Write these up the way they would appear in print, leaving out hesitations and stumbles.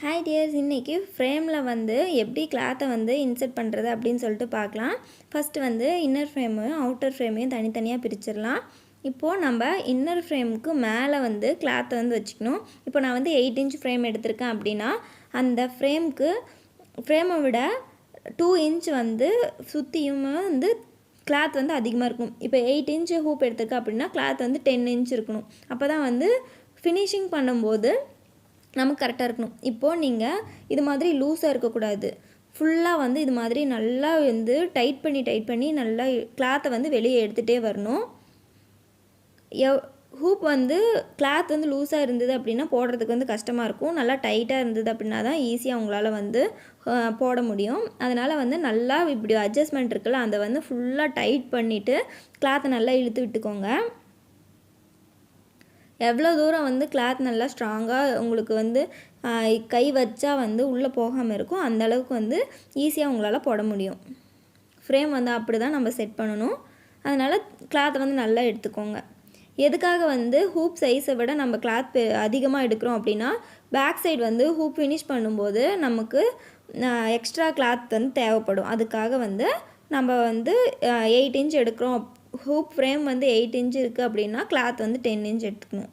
Hi tears, இன்றைக்கி ஃப்ரேமில் வந்து எப்படி கிளாத்தை வந்து இன்சர்ட் பண்ணுறது அப்படின்னு சொல்லிட்டு பார்க்கலாம். ஃபஸ்ட்டு வந்து இன்னர் ஃப்ரேமையும் அவுட்டர் ஃப்ரேமையும் தனித்தனியாக பிரிச்சிடலாம். இப்போது நம்ம இன்னர் ஃப்ரேமுக்கு மேலே வந்து கிளாத்தை வந்து வச்சுக்கணும். இப்போ நான் வந்து 8 இன்ச் ஃப்ரேம் எடுத்திருக்கேன் அப்படின்னா அந்த ஃப்ரேமை விட 2 இன்ச் வந்து சுற்றியுமே வந்து கிளாத் வந்து அதிகமாக இருக்கும். இப்போ 8 இன்ச் ஹூப் எடுத்திருக்கேன் அப்படின்னா கிளாத் வந்து 10 இன்ச் இருக்கணும். அப்போ தான் வந்து ஃபினிஷிங் பண்ணும்போது நமக்கு கரெக்டாக இருக்கணும். இப்போது நீங்கள் இது மாதிரி லூஸாக இருக்கக்கூடாது. ஃபுல்லாக வந்து இது மாதிரி நல்லா வந்து டைட் பண்ணி நல்லா கிளாத்தை வந்து வெளியே எடுத்துகிட்டே வரணும். ஹூப் வந்து கிளாத் வந்து லூஸாக இருந்தது அப்படின்னா போடுறதுக்கு வந்து கஷ்டமாக இருக்கும். நல்லா டைட்டாக இருந்தது அப்படின்னா தான் ஈஸியாக உங்களால் வந்து போட முடியும். அதனால் வந்து நல்லா இப்படி அட்ஜஸ்ட்மெண்ட் இருக்குல்ல, அதை வந்து ஃபுல்லாக டைட் பண்ணிவிட்டு கிளாத்தை நல்லா இழுத்து விட்டுக்கோங்க. எவ்வளோ தூரம் வந்து கிளாத் நல்லா ஸ்ட்ராங்காக உங்களுக்கு வந்து கை வச்சா வந்து உள்ளே போகாமல் இருக்கும், அந்த அளவுக்கு வந்து ஈஸியாக உங்களால் போட முடியும். ஃப்ரேம் வந்து அப்படி தான் நம்ம செட் பண்ணணும். அதனால் கிளாத்தை வந்து நல்லா எடுத்துக்கோங்க. எதுக்காக வந்து ஹூப் சைஸை விட நம்ம கிளாத் அதிகமாக எடுக்கிறோம் அப்படின்னா பேக் சைடு வந்து ஹூப் ஃபினிஷ் பண்ணும்போது நமக்கு எக்ஸ்ட்ரா கிளாத் வந்து தேவைப்படும். அதுக்காக வந்து நம்ம வந்து 8 இன்ச் எடுக்கிறோம். ஹூப் ஃப்ரேம் வந்து 8 இன்ச் இருக்குது அப்படின்னா கிளாத் வந்து 10 இன்ச் எடுத்துக்கணும்.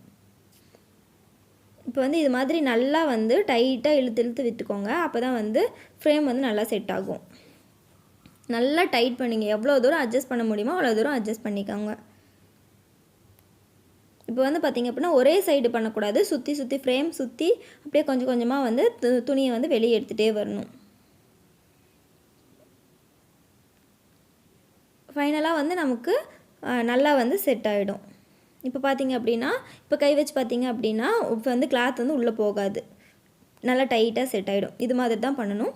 இப்போ வந்து இது மாதிரி நல்லா வந்து டைட்டாக இழுத்து விட்டுக்கோங்க. அப்போ தான் வந்து ஃப்ரேம் வந்து நல்லா செட் ஆகும். நல்லா டைட் பண்ணிங்க. எவ்வளோ தூரம் அட்ஜஸ்ட் பண்ண முடியுமோ அவ்வளோ தூரம் அட்ஜஸ்ட் பண்ணிக்கோங்க. இப்போ வந்து பார்த்திங்க அப்படின்னா ஒரே சைடு பண்ணக்கூடாது. சுற்றி ஃப்ரேம் சுற்றி அப்படியே கொஞ்சம் கொஞ்சமாக வந்து துணியை வந்து வெளியே எடுத்துகிட்டே வரணும். ஃபைனலாக வந்து நமக்கு நல்லா வந்து செட் ஆகிடும். இப்போ பார்த்திங்க அப்படின்னா இப்போ கை வச்சு பார்த்திங்க அப்படின்னா இப்போ வந்து கிளாத் வந்து உள்ளே போகாது, நல்லா டைட்டாக செட் ஆகிடும். இது மாதிரி தான் பண்ணணும்.